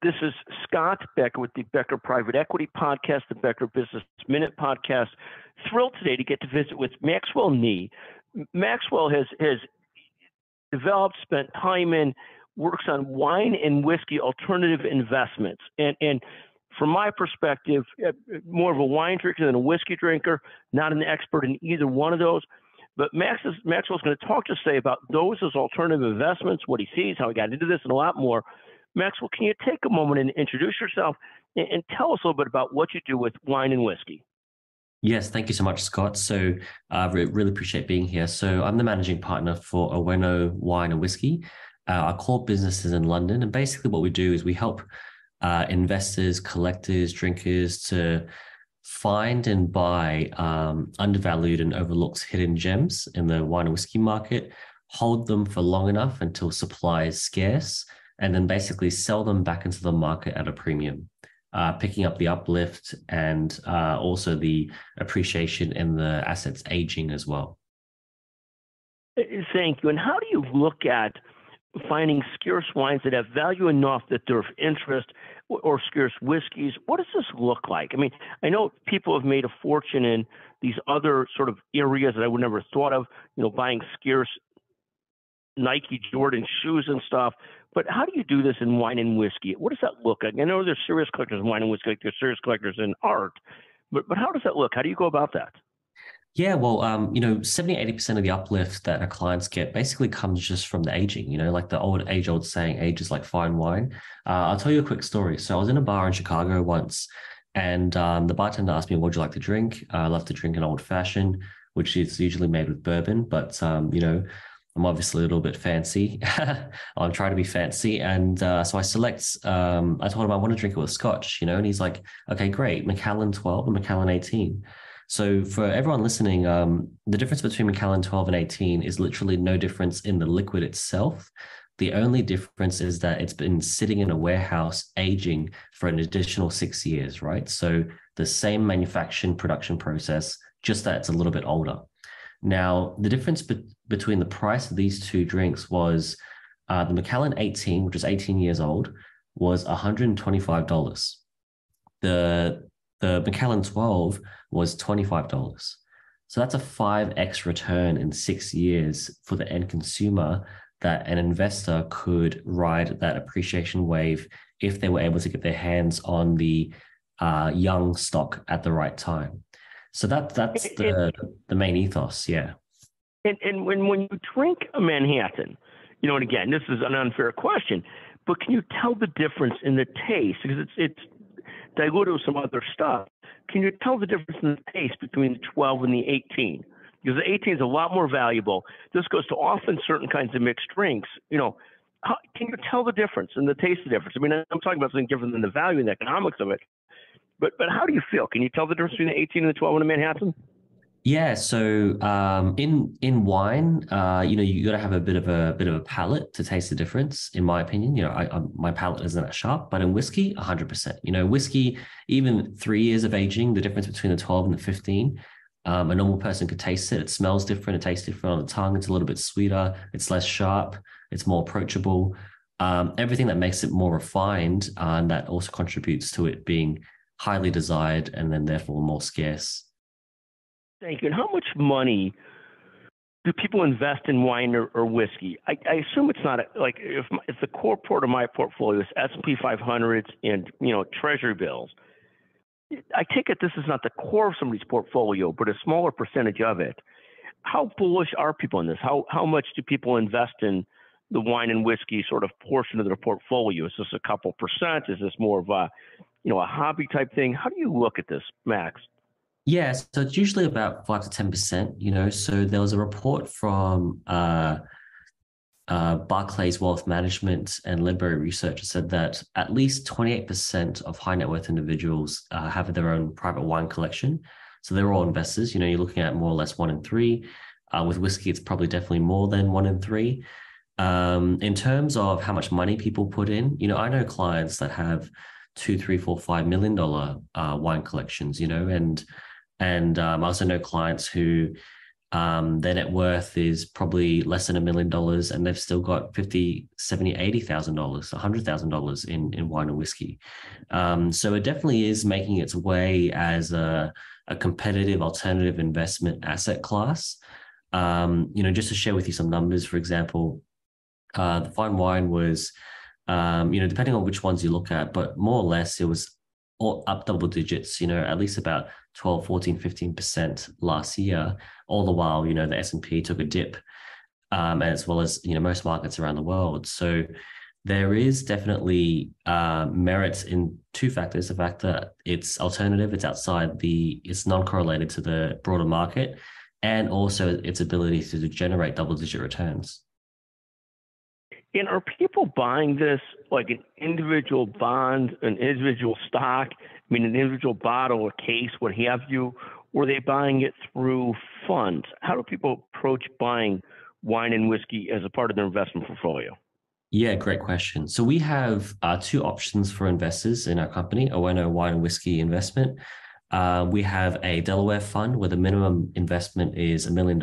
This is Scott Becker with the Becker Private Equity Podcast, the Becker Business Minute Podcast. Thrilled today to get to visit with Maxwell Nee. Maxwell has developed, spent time in, works on wine and whiskey alternative investments. And from my perspective, more of a wine drinker than a whiskey drinker, not an expert in either one of those. But Maxwell's going to talk to us today about those as alternative investments, what he sees, how he got into this, and a lot more. Maxwell, can you take a moment and introduce yourself and tell us a little bit about what you do with wine and whiskey? Yes, thank you so much, Scott. So I really appreciate being here. So I'm the managing partner for Oeno Wine and Whiskey. Our core business is in London. And basically what we do is we help investors, collectors, drinkers to find and buy undervalued and overlooked hidden gems in the wine and whiskey market, hold them for long enough until supply is scarce, and then basically sell them back into the market at a premium, picking up the uplift and also the appreciation in the assets aging as well. Thank you. And how do you look at finding scarce wines that have value enough that they're of interest, or scarce whiskeys? What does this look like? I mean, I know people have made a fortune in these other sort of areas that I would never have thought of, buying scarce Nike Jordan shoes and stuff. But how do you do this in wine and whiskey? What does that look like? I know there's serious collectors in wine and whiskey, like there's serious collectors in art, but how does that look? How do you go about that? Yeah, well, 70-80% of the uplift that our clients get basically comes just from the aging, like the age-old saying, age is like fine wine. I'll tell you a quick story. So I was in a bar in Chicago once, and the bartender asked me, what would you like to drink? I love to drink an old fashioned, which is usually made with bourbon, but, I'm obviously a little bit fancy. I'm trying to be fancy. And so I told him I want to drink it with scotch, and he's like, okay, great. Macallan 12 and Macallan 18. So for everyone listening, the difference between Macallan 12 and 18 is literally no difference in the liquid itself. The only difference is that it's been sitting in a warehouse aging for an additional 6 years, right? So the same manufacturing production process, just that it's a little bit older. Now, the difference between the price of these two drinks was the Macallan 18, which is 18 years old, was $125. The Macallan 12 was $25. So that's a 5x return in 6 years for the end consumer, that an investor could ride that appreciation wave if they were able to get their hands on the young stock at the right time. So that's the main ethos, yeah. And when you drink a Manhattan, and again, this is an unfair question, but can you tell the difference in the taste? Because it's diluted with some other stuff. Can you tell the difference in the taste between the 12 and the 18? Because the 18 is a lot more valuable. This goes to often certain kinds of mixed drinks. How can you tell the difference and the taste of the difference? I mean, I'm talking about something different than the value and the economics of it. But how do you feel? Can you tell the difference between the 18 and the 12 in a Manhattan? Yeah, so in wine, you got to have a bit of a palate to taste the difference. In my opinion, my palate isn't that sharp. But in whiskey, 100%. Whiskey, even 3 years of aging, the difference between the 12 and the 15, a normal person could taste it. It smells different. It tastes different on the tongue. It's a little bit sweeter. It's less sharp. It's more approachable. Everything that makes it more refined, and that also contributes to it being highly desired and then therefore more scarce. Thank you. And how much money do people invest in wine or whiskey? I assume it's not like if the core part of my portfolio is S&P 500s and Treasury bills. I take it this is not the core of somebody's portfolio, but a smaller percentage of it. How bullish are people on this? How much do people invest in the wine and whiskey sort of portion of their portfolio? Is this a couple percent? Is this more of a hobby type thing? How do you look at this, Max? Yeah, so it's usually about 5 to 10%, So there was a report from Barclays Wealth Management and Lidbury Research said that at least 28% of high net worth individuals have their own private wine collection. So they're all investors. You're looking at more or less 1 in 3. With whiskey, it's probably definitely more than 1 in 3. In terms of how much money people put in, I know clients that have $2, $3, $4, $5 million wine collections, and I also know clients who Their net worth is probably less than $1 million, and they've still got $50,000, $70,000, $80,000, $100,000 in wine and whiskey. So it definitely is making its way as a competitive alternative investment asset class. Just to share with you some numbers, for example, the fine wine was, depending on which ones you look at, but more or less it was all up double digits, at least about 12, 14, 15% last year. All the while, the S&P took a dip, as well as, most markets around the world. So there is definitely merits in two factors: the fact that it's alternative, it's non-correlated to the broader market, and also its ability to generate double-digit returns. And are people buying this like an individual bond, an individual stock, an individual bottle, a case, what have you, or are they buying it through funds? How do people approach buying wine and whiskey as a part of their investment portfolio? Yeah, great question. So we have two options for investors in our company, Oeno Wine and Whiskey Investment. We have a Delaware fund where the minimum investment is $1 million.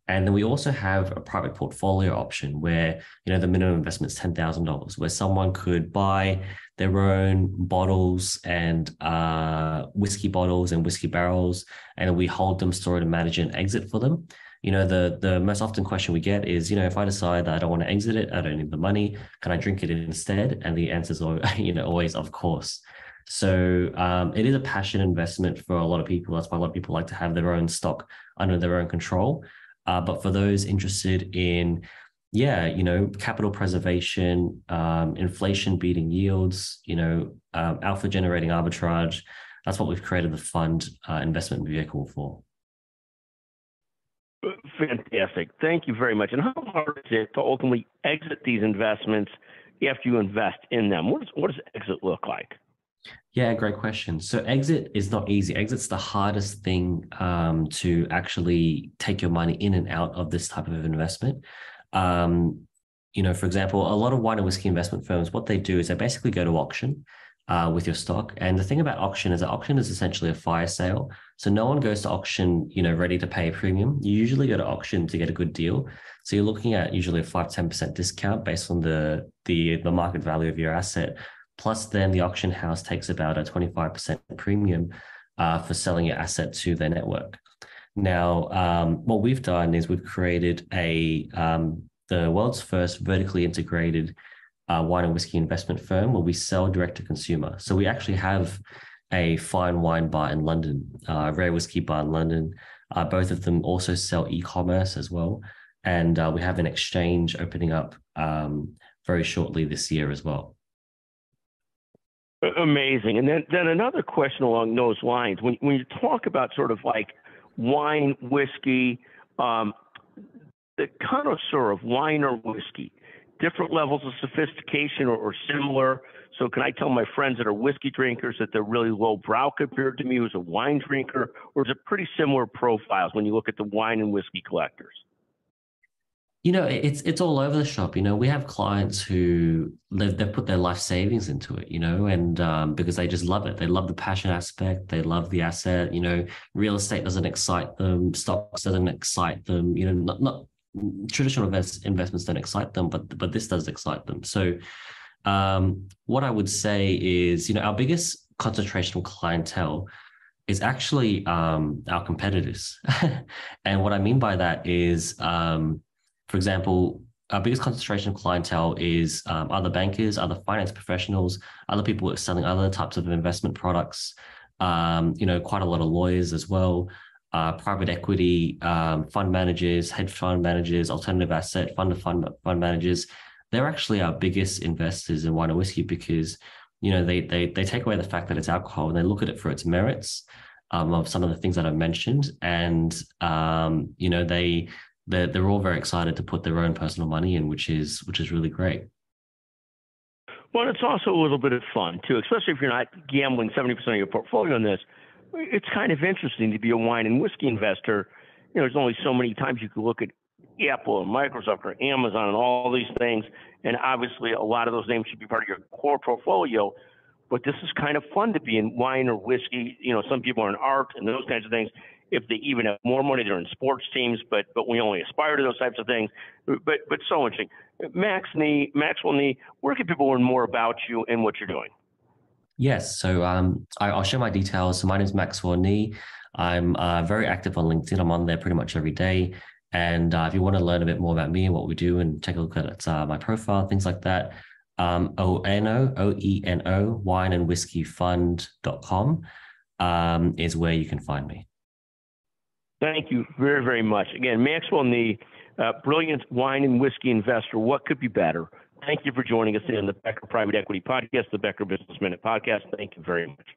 And then we also have a private portfolio option where, the minimum investment is $10,000, where someone could buy their own bottles and whiskey bottles and whiskey barrels, and we hold them, store it, and manage and exit for them. The most often question we get is, if I decide that I don't want to exit it, I don't need the money, can I drink it instead? And the answer is, always, of course. So it is a passion investment for a lot of people. That's why a lot of people like to have their own stock under their own control. But for those interested in, capital preservation, inflation beating yields, alpha generating arbitrage, that's what we've created the fund investment vehicle for. Fantastic. Thank you very much. And how hard is it to ultimately exit these investments after you invest in them? What does exit look like? Yeah, great question. So exit is not easy. Exit's the hardest thing to actually take your money in and out of this type of investment. For example, a lot of wine and whiskey investment firms, what they do is they basically go to auction with your stock. And the thing about auction is that auction is essentially a fire sale. So no one goes to auction, ready to pay a premium. You usually go to auction to get a good deal. So you're looking at usually a 5-10% discount based on the market value of your asset. Plus, then the auction house takes about a 25% premium for selling your asset to their network. Now, what we've done is we've created the world's first vertically integrated wine and whiskey investment firm where we sell direct to consumer. So we actually have a fine wine bar in London, a rare whiskey bar in London. Both of them also sell e-commerce as well. And we have an exchange opening up very shortly this year as well. Amazing. And then another question along those lines, when you talk about sort of like wine, whiskey, the connoisseur of wine or whiskey, different levels of sophistication or similar. So can I tell my friends that are whiskey drinkers that they're really low brow compared to me who's a wine drinker, or is it pretty similar profiles when you look at the wine and whiskey collectors? It's all over the shop. We have clients who they've put their life savings into it, and because they just love it. They love the passion aspect. They love the asset. Real estate doesn't excite them. Stocks doesn't excite them. Not traditional investments don't excite them, but this does excite them. So what I would say is, our biggest concentration of clientele is actually our competitors. And what I mean by that is, for example, our biggest concentration of clientele is other bankers, other finance professionals, other people selling other types of investment products, quite a lot of lawyers as well, private equity, fund managers, hedge fund managers, alternative asset fund managers. They're actually our biggest investors in wine and whiskey because, they take away the fact that it's alcohol and they look at it for its merits of some of the things that I've mentioned. And, they're all very excited to put their own personal money in, which is really great. Well, it's also a little bit of fun too, especially if you're not gambling 70% of your portfolio on this. It's kind of interesting to be a wine and whiskey investor. There's only so many times you can look at Apple and Microsoft or Amazon and all these things, and obviously a lot of those names should be part of your core portfolio. But this is kind of fun to be in wine or whiskey. Some people are in art and those kinds of things. if they even have more money, they're in sports teams, but we only aspire to those types of things. But so interesting. Maxwell Nee, where can people learn more about you and what you're doing? Yes, so I'll share my details. So my name is Maxwell Nee. I'm very active on LinkedIn. I'm on there pretty much every day. And if you want to learn a bit more about me and what we do and take a look at my profile, things like that, Oeno, wine and whiskey fund.com is where you can find me. Thank you very, very much. Again, Maxwell Nee, brilliant wine and whiskey investor. What could be better? Thank you for joining us in the Becker Private Equity Podcast, the Becker Business Minute Podcast. Thank you very much.